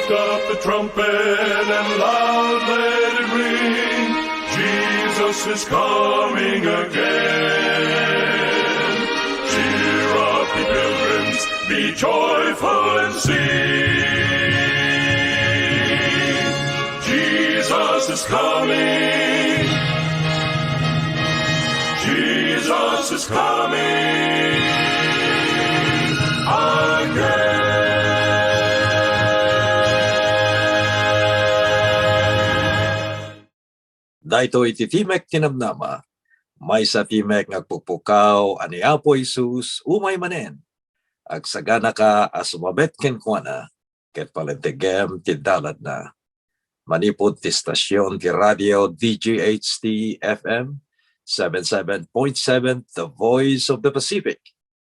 Lift up the trumpet and loud let it ring. Jesus is coming again. Cheer up, ye pilgrims, be joyful and sing. Jesus is coming. Jesus is coming again. Dahito iti Timek tinamnama, may sa Timek ngagpupukaw, ani Apo Isus, umay manen. Ag sagana ka asumabet ken kuana, ket palentegem ti dalad na. Manipod ti stasyon ti radio DGHT FM 77.7, The Voice of the Pacific.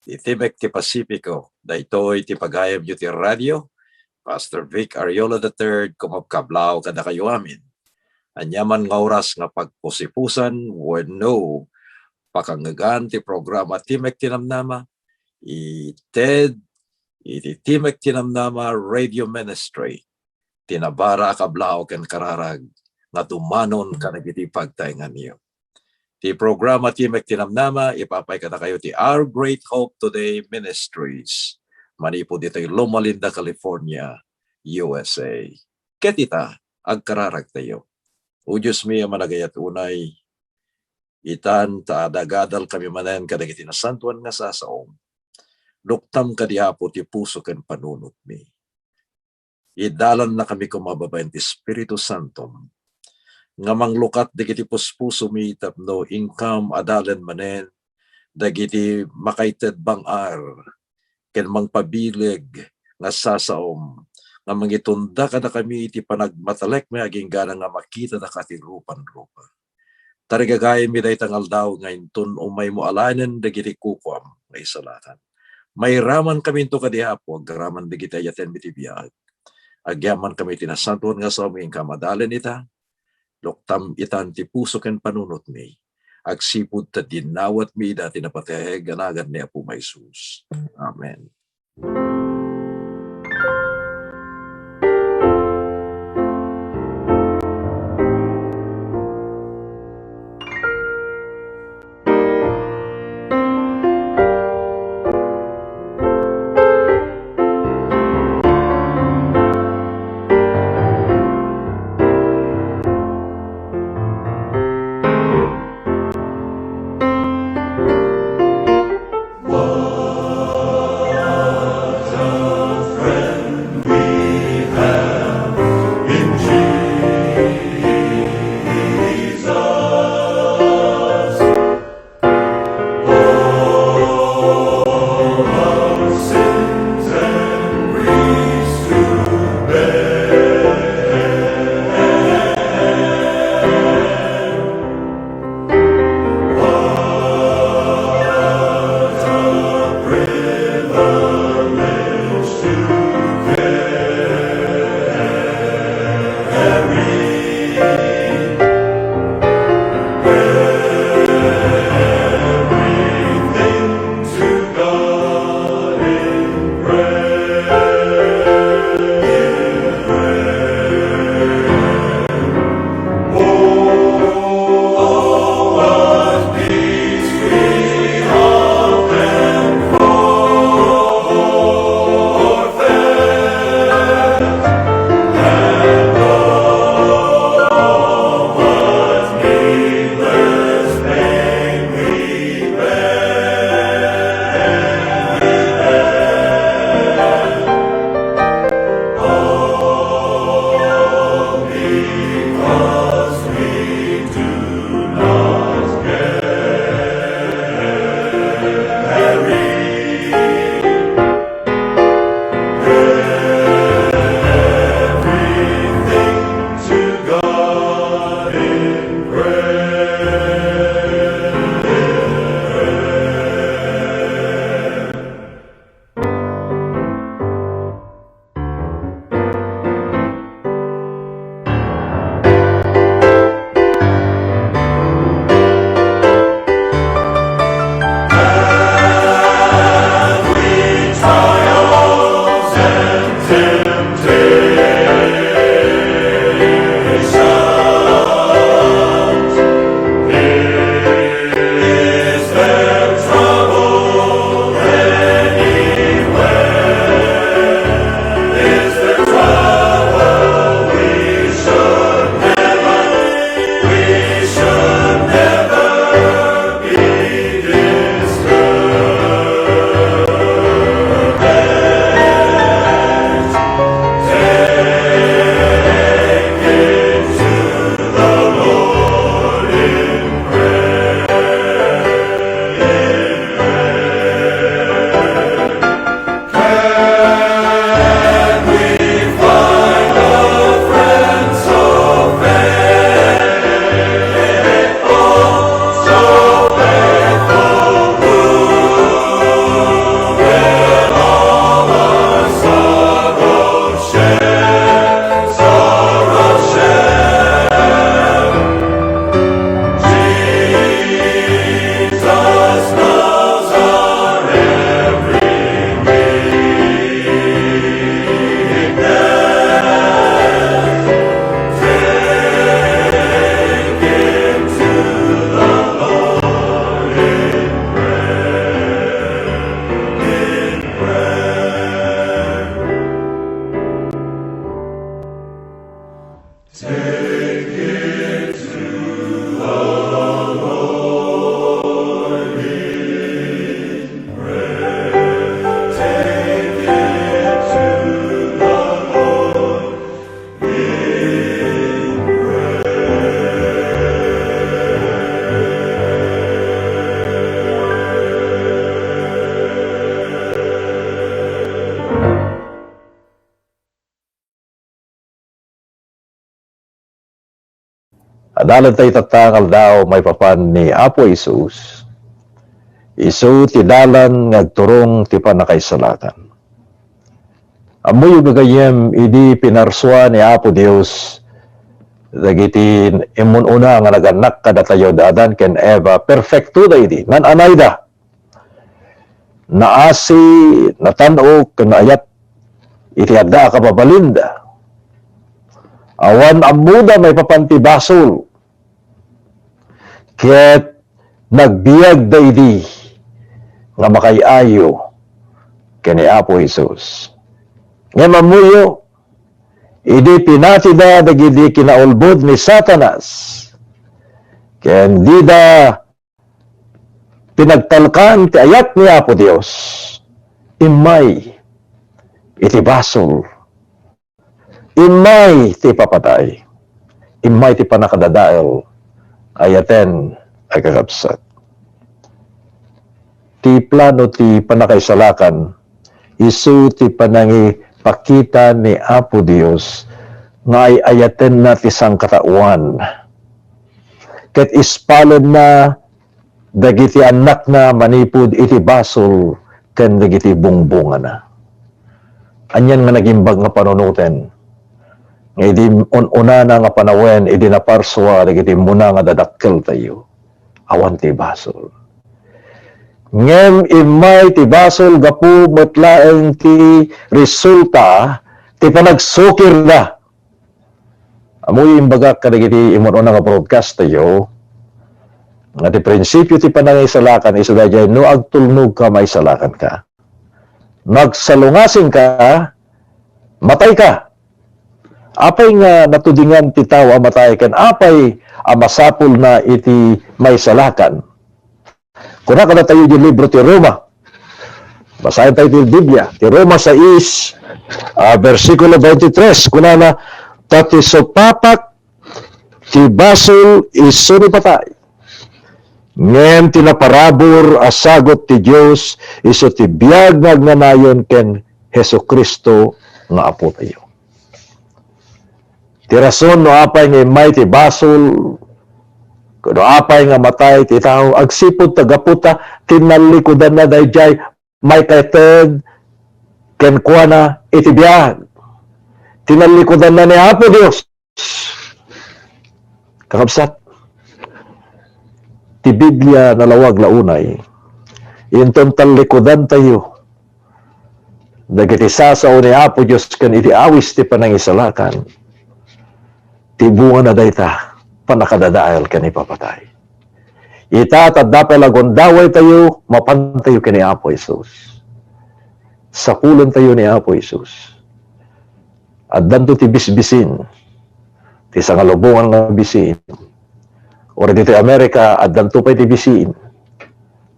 Ti Timek ti Pasipiko, dahito iti pagayam yu ti radio, Pastor Vic Ariola III, kumapkablaw kada kayo amin. Anyaman nga oras nga pagpusipusan, wenno pakangagan ti programa Timek Tinamnama, iti Timek Tinamnama Radio Ministry, tinabara kablao ken kararag, nga tumanon kanagiti pagtaingan niyo. Ti programa Timek Tinamnama, ipapay kada kayo ti Our Great Hope Today Ministries, manipod dito Loma Linda, California, USA. Ketita, agkararag tayo. O Diyos mi, managayat unay, itan taadagadal kami manen kadagiti nasantuan nga sasaom. Luktam kadiapo ti puso ken panunot mi. Idalan na kami kumababayan ti Espiritu Santo. Nga manglukat dagiti puspuso mi tapno income adalan manen, dagiti makaited bangar, ken mangpabilig nga sasaom. Nga mangitunda kada kami iti panagmatalek may aging gana nga makita na kati rupan-rupa. Tarigagayin mi day tangal daw nga intun umay mo alanan dagiti kukwam nga isalatan. May raman kami ito kadihapo, agraman dagiti ayaten mi ti biyag. Agyaman kami tinasantuan nga sa aming kamadalan ita, loktam itan ti puso ken panunot mi. Agsipud ta dinawat mi dati napatay ganagan ni Apo Maisus. Amen. Adalan tayo tatangal daw may papan ni Apo Isus. Isu ti dalan ngagturong ti panakaisalakan. Amoy gagayem idi pinarswa ni Apo Dios dagiti imununa nga naganak kada tayo dadan ken Eva perfecto da idi nan anayda naasi natanog ken ayat iti adda kapabalinda awan amuda may papanti basol ket nagbiag da idi nga makayayo ken ni Apo Jesus. Nga mamuyo, idi pinatida dagidi kinaulbod ni Satanas. Kaya hindi da pinagtalkan ti ayat ni Apo Dios. Imay iti basol. Imay ti papatay. Imay ti panakadadael. Ayaten ay kakabsat. Ti plano ti panakaisalakan. Isu ti panangi pakita ni Apo Dios nga ay ayaten na ti sangkatauan. Ket ispalod na dagiti anak na manipud iti basol ken dagiti bungbunga na. Anyan nga nagimbag nga panunuten. Nga idi una na nga panawen idi naparswa dagiti muna nga dadakkel tayo. Awan ti basol. Ngem imay ti basol gapu metlaeng ti resulta ti panagsukir na. Amoy imbaga kadagiti imon nga broadcast tayo nga ti prinsipyo ti panangisalakan isu dayjay no agtulnog ka maisalakan ka. Nagsalungasing ka, matay ka. Apay nga natudingan ti tawa matay ken apay amasapul na iti maisalakan. Kuna kada tayo yung libro ti Roma. Basahin tayo ti Biblia. Ti Roma 6, versikulo 23. Kuna na, tati sopapak ti basol iso ni patay. Ngem tinaparabor asagot ti Dios iso ti biag nagnanayon ken Hesu Kristo nga apo tayo. Ti rason no apay nga may ti basol kuno apay nga matay ti tao agsipod tagaputa tinalikudan na dayjay may kaited ken kuana iti biag tinalikudan na ni Apo Dios kakabsat ti Biblia nalawag launay inton talikudan tayo dagiti sasaw ni Apo Dios ken iti awis ti panangisalakan ti bunga na dayta panakadadael kani papatay. Ita tadapay lagondaway tayo, mapantayo kani Apo Isus. Sakulan tayo ni Apo Isus. At danto ti bisbisin, ti sangalubungan nga bisin. Or dito Amerika, at danto pa ti bisin.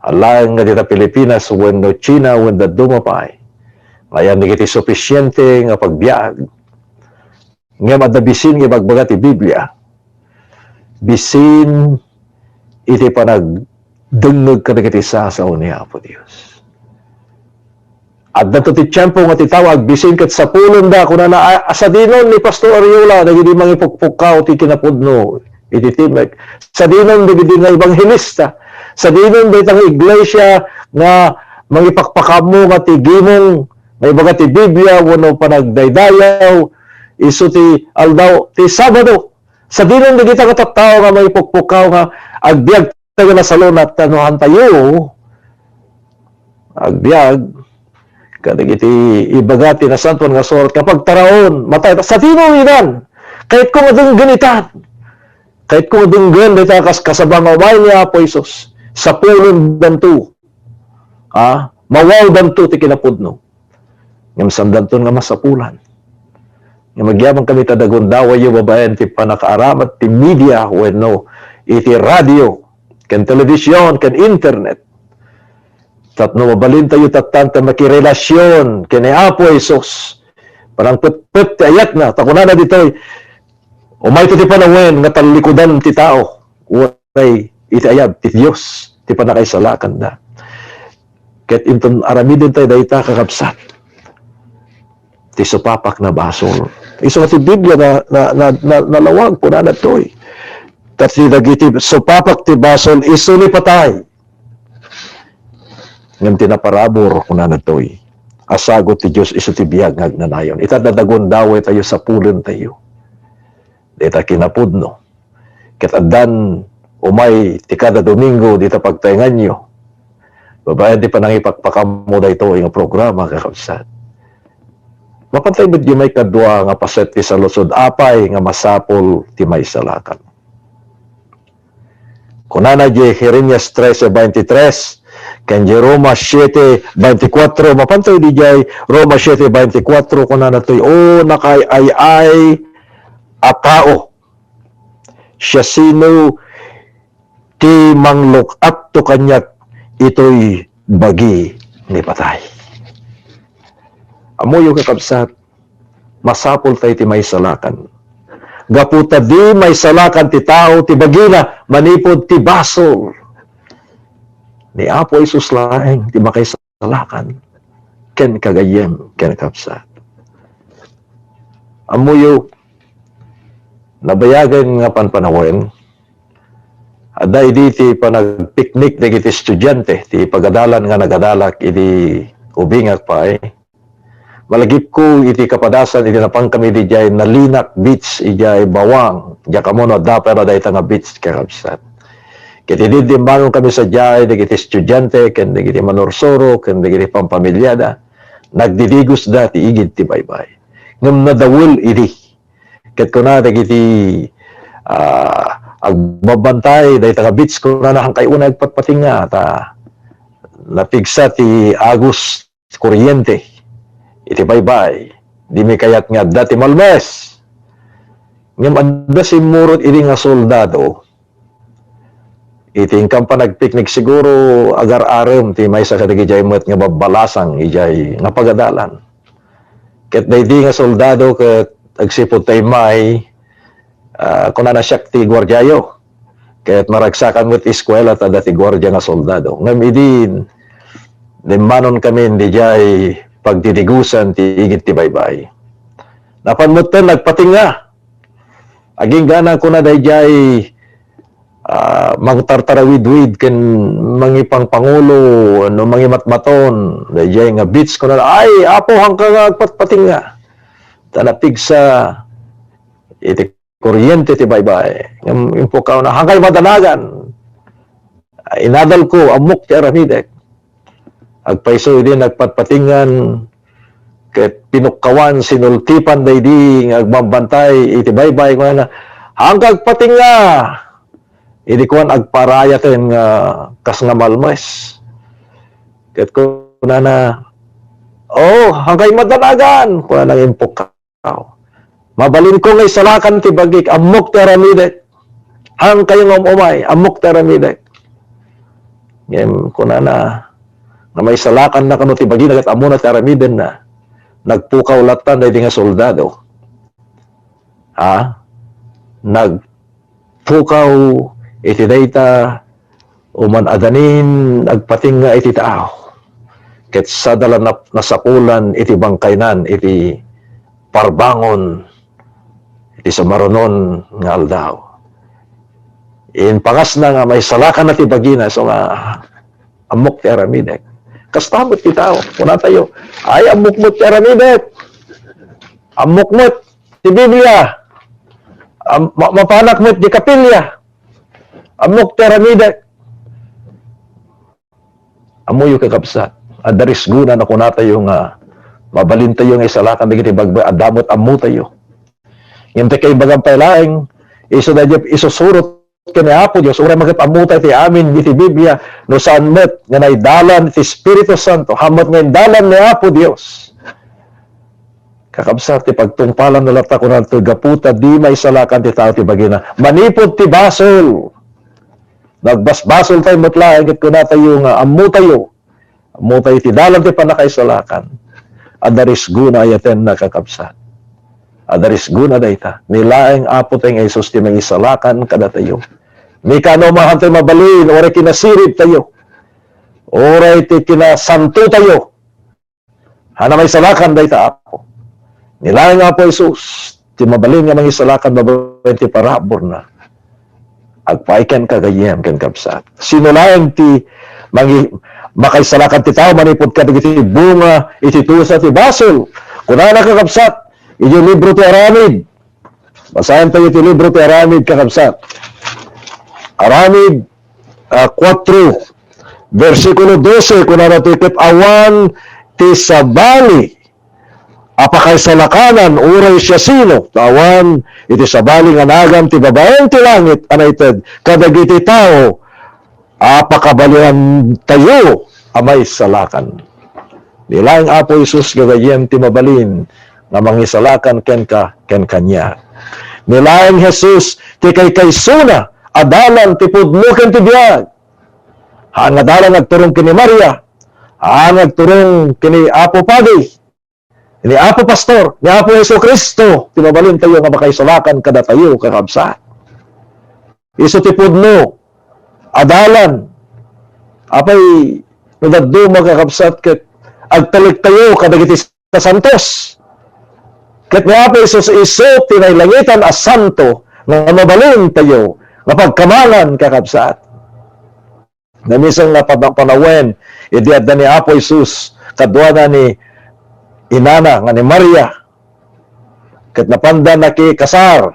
Alang nga dito Pilipinas, when no China, when the dumapay. Ngayon, nagiti sufisyente nga pagbiag. Ngayon, at bisin nga bagbaga ti Biblia. Bisin iti panagdengeg kadagiti sasaw ni Apo Dios. At dato ti tiyempo nga titawag bisin ket sapulon da kuna na sa dinon ni Pastor Ariola dagiti mangipukpukaw ti kinapudno iti timek. Sa dinon dagiti nga ebanghelista. Sa dinon daytang iglesia nga mangipakpakamo nga ti gimong may baga ti Biblia wenno panagdaydayaw isu ti aldaw ti Sabado. Sa dinon digita katattao nga may pukpukaw nga agbiag tayo na salon at tanuhan tayo agbiag kadagiti ibagati na santuan nga surat kapag taraon matay sa dinon inan kahit kung adong ganitan kahit kung adong gan dita kasabang away niya Apo Isus sa pulong danto mawaw danto ti kinapudno ngam sandanton nga masapulan nga magyamang kami tadagon daway yung babayan ti panakaaramat ti media wenno iti radio ken telebisyon ken internet tatno mabalin tayo tatanta makirelasyon ken ni Apo Isus parang pet ti ayat na takuna na ditoy umay ti panawen nga talikudan ti tao way iti ayat ti Dios ti panakaisalakan da ket inton aramiden tayo dayta kakabsat ti supapak na basol. Iso nga ti Biblia na nalawag po na natoy. Kasi dagiti supapak ti basol iso ni patay. Ngam tinaparabor ko na natoy. Asagot ti Diyos iso ti biyag ngagnanayon. Itadadagon daway tayo sa pulon tayo. Dita kinapudno. Kitadan umay ti kada Domingo dita pagtaingan nyo. Babayan di pa nang ipagpakamo da ito yung programa kakabsat. Mapantay mo di may kadwa nga paset ti sa lusod apay nga masapol ti may salakan. Kunana di Jeremias 13:23 kan di Roma 7:24 mapantay di jay Roma 7:24 kunana to'y nakay ay a tao siya sino ti manglok at to kanyak ito'y bagi ni patay. Amo yung kakabsat, masapol tayo ti may salakan. Gaputa di may salakan ti tao, ti bagina, manipod ti basol. Ni Apo Isus laeng, ti makay salakan. Ken kagayem, ken kakabsat. Amo yung nabayagan nga panpanawin, ada idi ti panagpiknik dagiti estudyante, ti pagadalan nga nagadalak, idi ubingak pa malagip ko iti kapadasan iti napang kami di jay Nalinak Beach ijay Bawang diya kamono dapera dahi nga beach kakabsat kiti di manong kami sa jay dagiti estudyante ken dagiti manorsoro ken dagiti pampamilyada nagdidigos da ti igid ti baybay ngem nadawul iti ket kuna dagiti agbabantay dahi nga beach kuna hangkay una agpatpatinga ta napigsa ti Agus kuryente iti baybay, di may kayat nga dati malmes. Ngam adda si murot iti nga soldado, iti ingkam pa nagpiknik siguro agar-arem, ti may sa kadigijay mo't nga babalasang, ijay nga pagadalan. Ket day di nga soldado, ket agsipod tay may, kuna na siyak ti gwardiyayo, ket maragsakan mo't eskwela, ta dati gwardya nga soldado. Ngam idin, limanon kami, di jay, pagdidigusan ti igit ti baybay. Napanmutan nagpatinga. Aging gana ko na dayjay mangtartarawid-wid ken mangipang pangulo no mangimatmaton dayjay nga beach ko na ay apo hangka nga agpatpatinga. Tanapig sa iti kuryente ti baybay. Yung pukaw na hangkay madanagan. Inadal ko amok ti aramidek. Agpaiso din nagpatpatingan ket pinukawan sinultipan day di agbambantay iti baybay ko na hanggang patinga idi kuan agparayaten nga kas nga malmes ket ko na hanggang madanagan ko nang impukaw mabalin ko ngay salakan ti bagik amok teramide hang kayo umay amok teramide ngem ko na may salakan na kano ti bagina ket amo na taramiden na nagpukaw latan dahil nga soldado nagpukaw iti dayta uman adanin nagpating nga iti tao ket sadala na nasakulan iti bangkaynan iti parbangon iti samaronon nga aldaw in pangas na nga may salakan na ti bagina so nga amok ti aramidek kastamot ti tao. Kuna tayo, ay amukmot ti aramidek. Amukmot ti Biblia. Mapanakmot ti kapilya. Amok ti aramidek. Amuyo kakabsat. Adaris guna na kuna tayo nga mabalin tayo nga isalakan digiti bagbay adamot amu tayo. Nginte kay bagang pailaeng isusurot kani Apo Dios ura magapamutay ti amin iti Biblia no saan met nga naidalan ti Espiritu Santo hamot nga dalan ni Apo Dios kakabsat ti pagtungpalan no lata ko nanto gaputa di may salakan ti tao ti bagina manipod ti basol nagbasbasol tayo mutlaeng ket kuna tayo nga ammo tayo ti dalan ti panakaisalakan adaris guna ayaten na kakabsat adaris guna dayta nilaeng Apo tayo nga Isus ti mangisalakan kada tayo mikano mahantay mabalin oray kinasirib tayo oray ti kinasanto tayo hana may salakan dayta Apo nilaeng Apo Isus ti mabalin nga mangisalakan mabalin ti parabor na agpaiken kagayem ken kapsat. Sinulayan ti makaisalakan ti tao manipod ka iti bunga iti tusa ti basol. Kunana kakapsat, iti libro ti Aramid. Basahin tayo iti libro ti Aramid kakapsat. Aramid 4 versikulo 12 kunana ti awan ti sabali apakay salakanan uray siya sino tawan iti sabali nga nagam ti babaeng ti langit anayted kadagiti tao apakabalian tayo amay salakan. Nilaing Apo Isus gagayem ti mabalin nga mangisalakan ken kanya. Nilaing Jesus ti kaysuna adalan ti pudno ken ti biag. Haan nga dalan nagturong kini Maria, haan nagturong kini Apo Padi, ni Apo Pastor, ni Apo Yesu Kristo, ti mabalin tayo nga makaisalakan kada tayo kakabsat. Isu ti pudno adalan apay nadaddo makakabsat ket agtalik tayo kadagiti santos. Ket ni Apo Isus isu tinaylangitan as santo nga mabalin tayo nga pagkamangan kakabsat. Namisang nga panawen idi adda ni Apo Isus kadwa na ni inana nga ni Maria ket napanda na ki kasar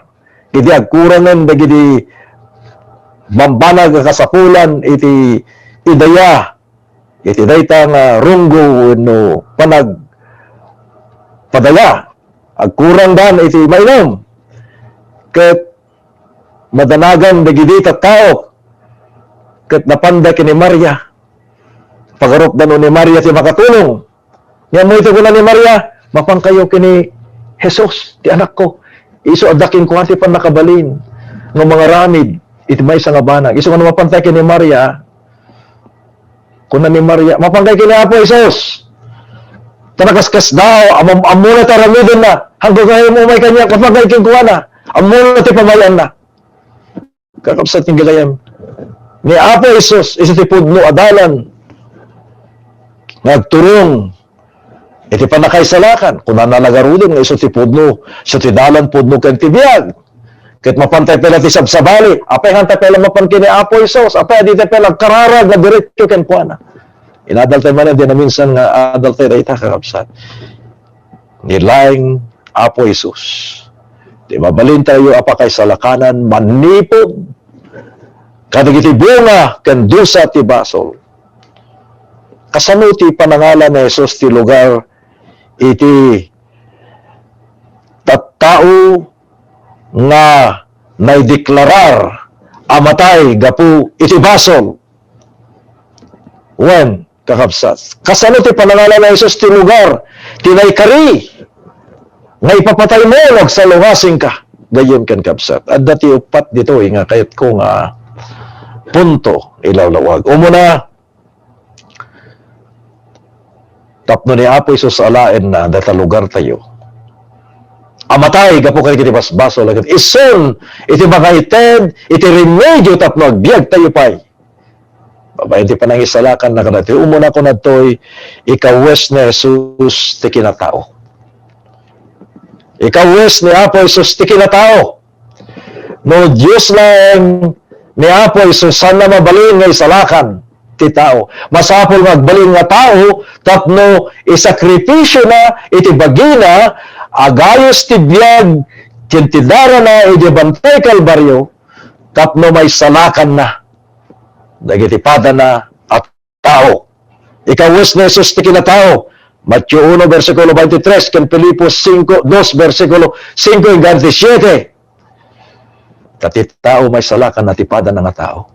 idi agkurangan dagiti bambanag nga kasapulan iti idaya iti dayta nga runggo no panag padaya agkurang dan iti mainom ket madanagan dagiti tattao ket napanda kini Maria pagarup dano ni Maria ti makatulong nya mo ito kuna ni Maria mapang kayo kini Jesus ti anak ko isu adaking ko ati pan nakabalin ng mga ramid iti may nga banag isu nga mapantay kini Maria kuna ni Maria mapangkay kini Apo Isus tanakaskas daw amuna taramidin na hanggang ngayon mo may kanya mapangkay kini kuana amuna ti pamayan na kakapsat ng gagayam ni Apo Isus isu ti pudno adalan nagturong iti panakaisalakan kuna nalagarudin nga isu ti pudno sa ti dalan pudno ken ti biag ket mapantay pela ti sabsabali apay hanta pela mapan kini Apo Isus apay di pela kararag na diretso ken kuana inadal tayo man di na minsan nga adal tayo dayta kakapsat nilaing Apo Isus di mabalin tayo apakay salakanan manipod kadagiti bunga ken dusa ti basol. Kasano ti panangalan ni Jesus ti lugar iti tattao nga naideklarar amatay gapu iti basol. When kakabsat. Kasano ti panangalan ni Jesus ti lugar ti naikari nga ipapatay mo wag sa lungasing ka. Gayon ken kapsat. At dati upat dito nga kayat ko nga punto ilawlawag. Umuna, tapno ni Apo Isus alaen na data lugar tayo. Amatay, gapo kayo kiti basbaso, lagat ison, iti makaited, iti remedyo tapno, agbiag tayo pa'y. Babae, iti panangisalakan na kanati. Umuna ko na to'y, ikawes ni Jesus ti kinatao. Ikawes ni Apo Isus ti kinatao. No Diyos lang ni Apo Isus sana mabalin nga isalakan ti tao. Masapol magbalin nga tao tapno isakripisyo na iti bagina agayos ti biag tintidara na iti bantay kalbaryo tapno may salakan na dagiti pada na at tao. Ikawes ni Jesus ti kinatao. Matthew 1 versikulo 23 ken Filipos 2 versikulo 5 hanggang 7. Kati tao may salakan na tipada ng nga tao.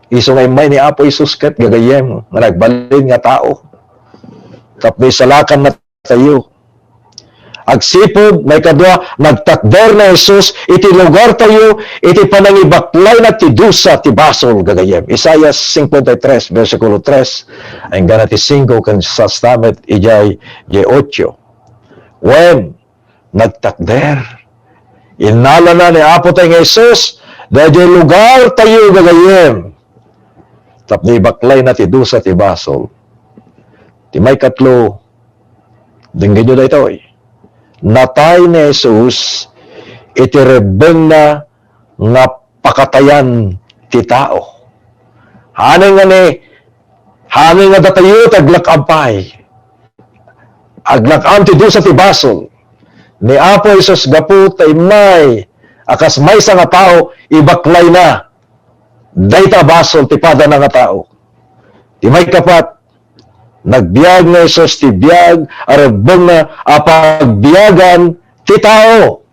Iso ngay may ni Apo Isus ket gagayem nga nagbalin nga tao. Tap may salakan na tayo. Agsipod may kadwa nagtakder na Jesus iti lugar tayo iti panangibaklay na ti dusa ti basol gagayem. Isaiah 53 versikulo 3 ang ganati 5 kan sa stamet ijay 8. When nagtakder inala na ni Apo tayo ng Jesus dahil lugar tayo gagayem tapos baklay na ti dusa ti basol ti may katlo dinggin nyo na ito natay ni Jesus iti rebeng na nga pakatayan ti tao. Haning nga datayo taglakampay. Aglakam ti dusa ti basol. Ni Apo Isus gapu tay may akas may sa nga tao ibaklay na. Dayta basol ti pada na nga tao. Ti may kapat nagbiag na Isus ti biag arabong na apagbiagan ti tao.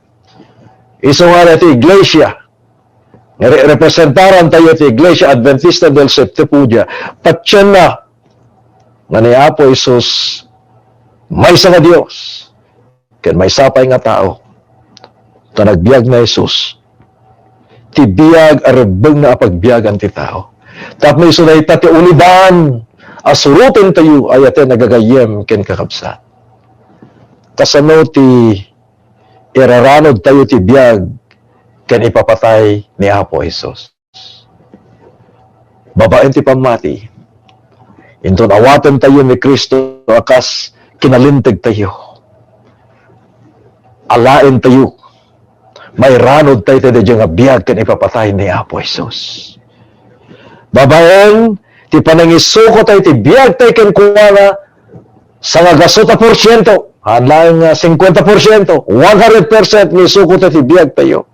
Iso nga ti iglesia. Representaran tayo ti Iglesia Adventista del Septipudia. Patyan na nga ni Apo Isus may sa nga Dios ken may sapay nga tao ta nagbiag na Isus ti biag arabeng na apagbiagan ti tao. Tapos may sunay ta ti ulidan asurutin tayo ayate nagagayem ken kakabsat. Kasano ti iraranod tayo ti biag ken ipapatay ni Apo Isus. Babaen ti pamati. Inton awaten tayo ni Kristo akas kinalinteg tayo. Alain tayo. May ranod tayo tayo nga biag ken ipapatay ni Apo Isus. Babaen ti panangisuko tayo ti biag tayo ken kuwala sa nga gasuta porsyento. Hanlaing 50%, 100% ni suko tayo ti biag tayo.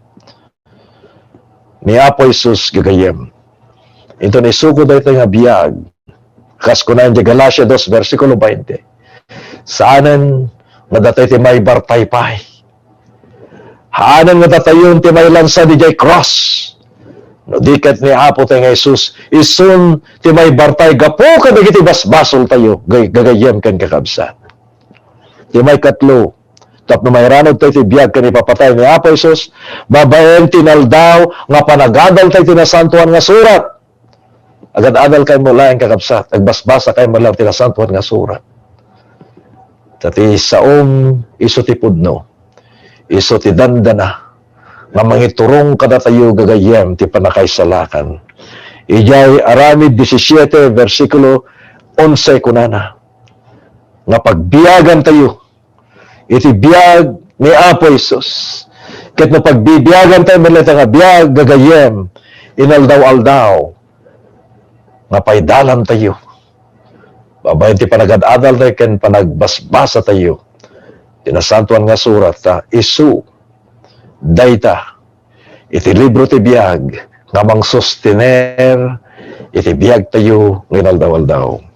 Ni Apo Isus gagayem. Ito ni suko tayo nga biag. Kas kunayan di Galacia 2, versikulo 20. Saanan nga datay ti may bartaypay. Haanan nga datayon ti may lansa di jay cross. No dikat ni Apo tayo nga Isus, isun ti may bartay gapo ka dagiti basbasol tayo, gagayem kan kakabsat. Ti may katlo, tapno may ranod tayo ti biag kan ipapatay ni Apo Isus, babaen tinaldaw nga panagadal tayo tinasantuan nga surat. Agad-adal kayo mo lang kakabsat, agbasbasa kayo mo lang tinasantuan nga surat. Tati saong iso ti pudno, iso ti dandana, nga mangiturong kada tayo gagayem ti panakaisalakan. Ijay Aramid 17, versikulo 11 kunana. Nga pagbiyagan tayo, iti biyag ni Apo Isus. Ket no pagbibiyagan tayo, malita nga biyag gagayem, inaldaw-aldaw, nga paidalan tayo. Babayin ti panagad-adal tayo, ken panagbasbasa tayo. Tinasantuan nga surat ta, isu, dayta, iti libro ti biyag, nga mang sustiner, iti biyag tayo, nginaldaw-aldaw.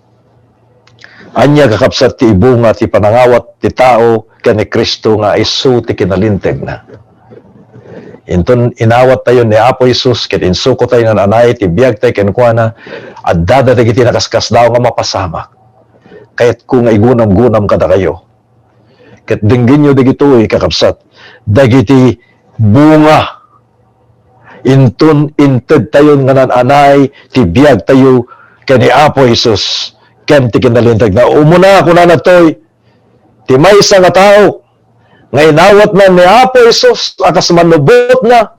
Anya kakapsat ti ibunga ti panangawat ti tao ken ni Kristo nga isu ti kinalinteg na. Inton inawat tayo ni Apo Isus ket insuko tayo nga anay ti biag tayo ken kuana adda dagiti nakaskas daw nga mapasamak. Kayat kung igunam-gunam kada kayo. Ket dinggin nyo dagitoy kakapsat dagiti bunga inton inted tayo nga nananay ti biag tayo ken ni Apo Isus. Ken ti kinalintag na umuna ako na natoy ti maysa nga tao nga inawat na ni Apo Isus akas manubot na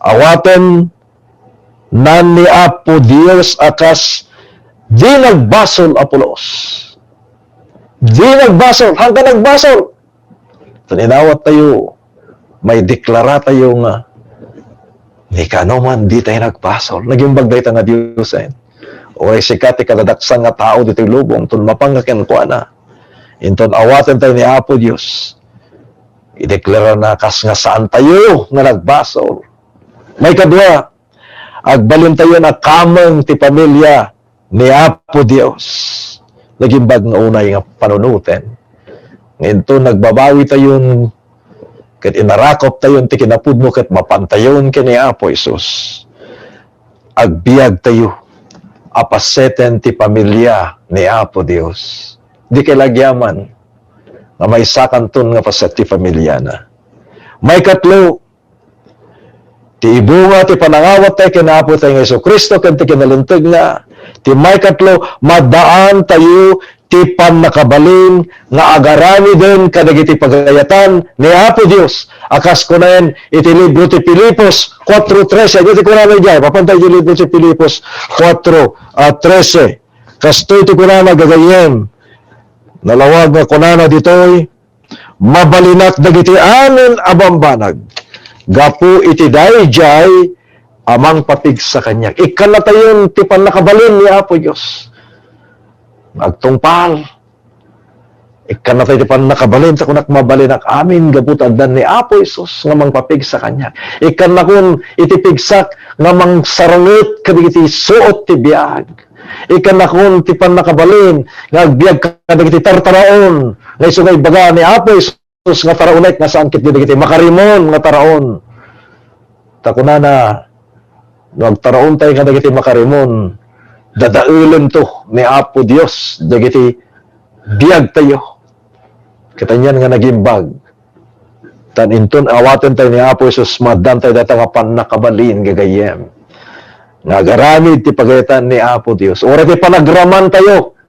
awaten nan ni Apo Dios akas di nagbasol Apolos, di nagbasol hanggang nagbasol. So, inawat tayo may deklara tayo nga ni kanoman di tayo nagbasol naging bagday ta nga Dios o ay sikati kadadaksan nga tao dito lubong tun mapanggaken ko na inton awaten tayo ni Apo Dios ideklara na kas nga saan tayo nga nagbasol. May kadwa agbalin tayo na kameng ti pamilya ni Apo Dios naging bag nga unay nga panunuten nginto nagbabawi tayo ket inarakop tayo ti kinapudno ket mapantayon ken ni Apo Isus agbiag tayo apaseten ti pamilya ni Apo Dios. Di kilagyaman nga may sakanton nga paset ti pamilya na. May katlo, ti ibunga ti panangawat tayo ken Apo tayo nga Jesucristo ken ti kinalinteg nga. Ti may katlo, madaan tayo ti panakabalin nga agarani din kadagiti pagayatan ni Apo Dios. Akas kunayan iti libro ti Filipos 4:13. Iti kunayan diay papantay ti libro ti Filipos 4:13. Kastoy ti kunayan gagayem. Nalawag nga kunana ditoy mabalinak dagiti amin abambanag. Gapu iti dayjay amang patig sa kanya. Ikalatayon ti panakabalin ni Apo Diyos. Agtungpal. Ikanatay ti panakabalin sa kunak mabalin ak amin gabutan dan ni Apo Isus nga mangpapig sa kanya. Ikanakon itipigsak nga mang sarangit kadagiti suot ti biag. Ikanakon ti panakabalin nga agbiag kadagiti tartaraon nga isugay baga ni Apo Isus nga taraonet nga saan kit dagiti makarimon nga taraon. Takunana nagtaraon tayo kadagiti makarimon dadaulen to ni Apo Dios dagiti biag tayo. Katanyan nga nagimbag. Tan inton awaten tayo ni Apo Isus madan tayo data nga panakabalin gagayem. Nagaramid ti pagayatan ni Apo Dios. Ora ti panagraman tayo.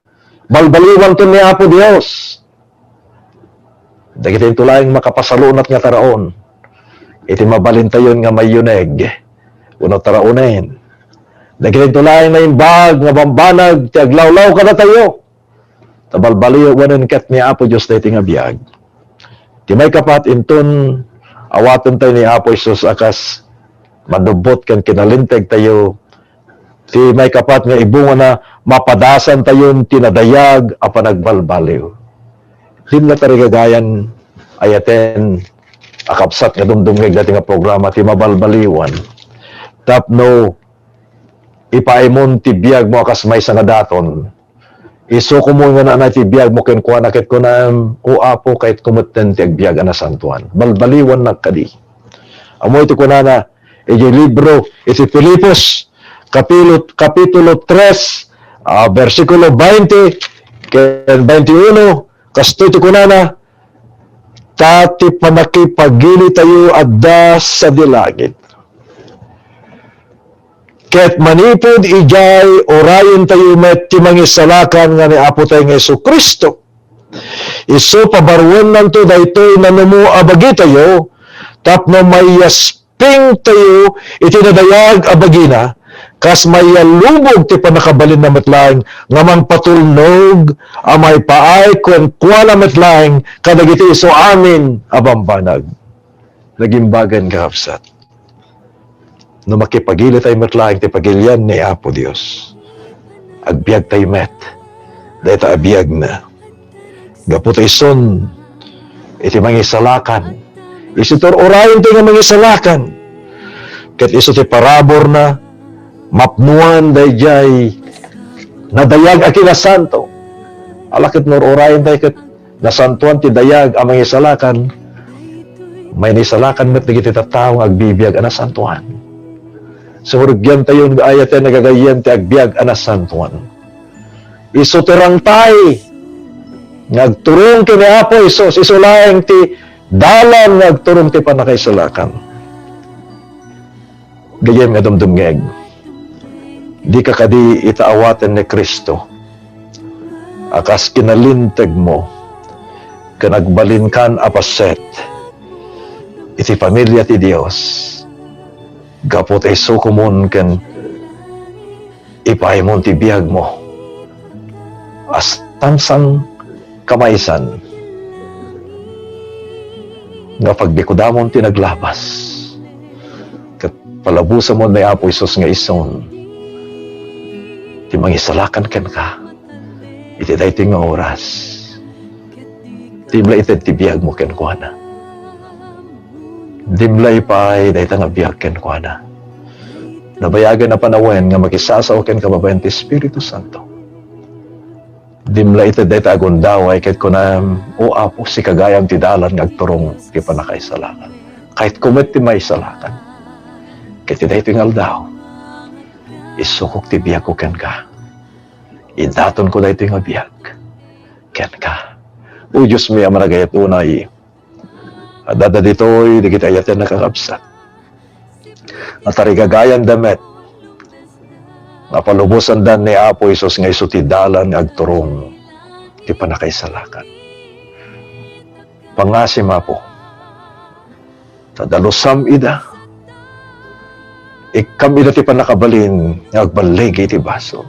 Balbaliwan to ni Apo Dios. Dagiti tulaing makapasalunat nga taraon. Iti mabalin tayo nga mayuneg. Uno taraunen. Dagiti tulaing na imbag nga bambanag ti aglawlaw ka na tayo. Tabalbaliw wanen ket ni Apo Dios dayti nga biag. Ti may kapat inton awaten tayo ni Apo Isus akas manubot ken kinalinteg tayo. Ti may kapat nga ibunga na mapadasan tayon tinadayag a panagbalbaliw. Himna tarigagayan ayaten akapsat nga dumdumig dati nga programa ti mabalbaliwan. Tapno ipaimon ti biag mo akas may nga daton. Isuko mo nga na ti biag mo ken kuana ket kunam o Apo kahit kumutten ti agbiag ana santuan. Balbaliwan nagkadi. Amo iti kunana iti libro iti Filipos kapitulo 3 versikulo 20 ken 21 kasto iti kunana tati panakipagili tayo adda sa dilagit. Ket manipod ijay orayon tayo met ti mangisalakan nga ni Apo tayo nga Jesucristo. Isu pabarwen nanto daytoy nanumu abagi tayo tapno mayasping tayo iti nadayag abagina kas mayalubog ti panakabalin na metlaeng nga mangpatulnog amay paay kwen kuala metlaeng kadagiti isu amin abambanag. Nagimbagan kahapsat. No makipagili tayo metlaeng ti pagilyan ni Apo Dios. Agbiag tayo met. Dahil ta abiyag na. Gaputa ison, iti mangisalakan. Isitor orayon tayo nga mangisalakan. Kat iso ti parabor na, mapnuan day jay, nadayag akila santo. Alakit nor orayon tayo kat nasantuan ti dayag ang mangisalakan. May nisalakan met digiti tattao agbibiyag ana santuan. Surugyan tayo ng ayat na nagagayan ti agbiag anas santuan. Isutirang tay, nagturong kini Apo Isus, isulaeng ti dalan nagturong ti panakaisalakan. Gayem nga dumdumngeg, di ka kadi itaawatan ni Kristo, akas kinalinteg mo, kanagbalin kan apaset, iti pamilya ti Dios, gapot ay sukumon ken ipaimon ti biag mo as tansang kamaysan nga pagbikudamon ti naglabas ket palabusa mo ni Apo Isus nga ison ti mangisalakan ken ka iti daytoy nga oras timla ited ti biag mo ken kuana. Dimlay pa'y dahita nga biyak ken kuana. Nabayagan na panawen nga makisasaw ken kababayan ti Espiritu Santo. Dimlay iti dahita agundaway ket kunam o Apo si kagayam ti dalan nga agturong ti panakaisalakan. Kahit kumet ti may salakan. Ket ti dahito nga aldaw. Isukok ti biyak ko ken ka. Idaton ko dahito nga biyak ken ka. O Diyos mi amaragayat unay. Adada dito'y di kita ayatin nakakapsat. Natarigagayan damet. Napalubusan dan ni Apo Isus nga isu ti dalan nga agturong ti panakaisalakan. Pangasim Apo. Tadalusam ida. Ikam ida ti panakabalin nga agbaligi ti baso.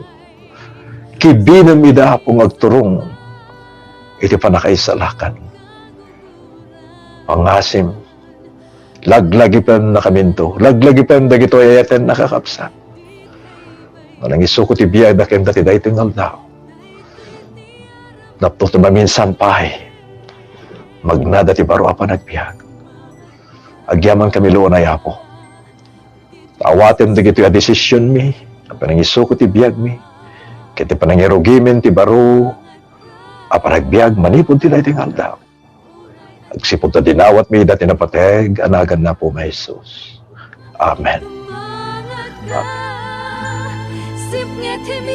Kibinam ida Apo nga agturong iti panakaisalakan. Pangasim, Laglagi pa na kaminto. Laglagi pa dagito ayaten nakakapsa. Manang iso ko ti biyag na kenda ti dahi tingal daw. Napto ti maminsan pahay. Magnada ti baro apa nagbiyag. Agyaman kami luon na yapo. Tawaten dagito a desisyon mi. Panang iso ko ti biyag mi. Kiti panang irugimen ti baro. Apa nagbiyag manipod ti dahi tingal daw. Agsipod ta dinawat mi dati napateg, anagan na po may Jesus. Amen. Sip nghe thêm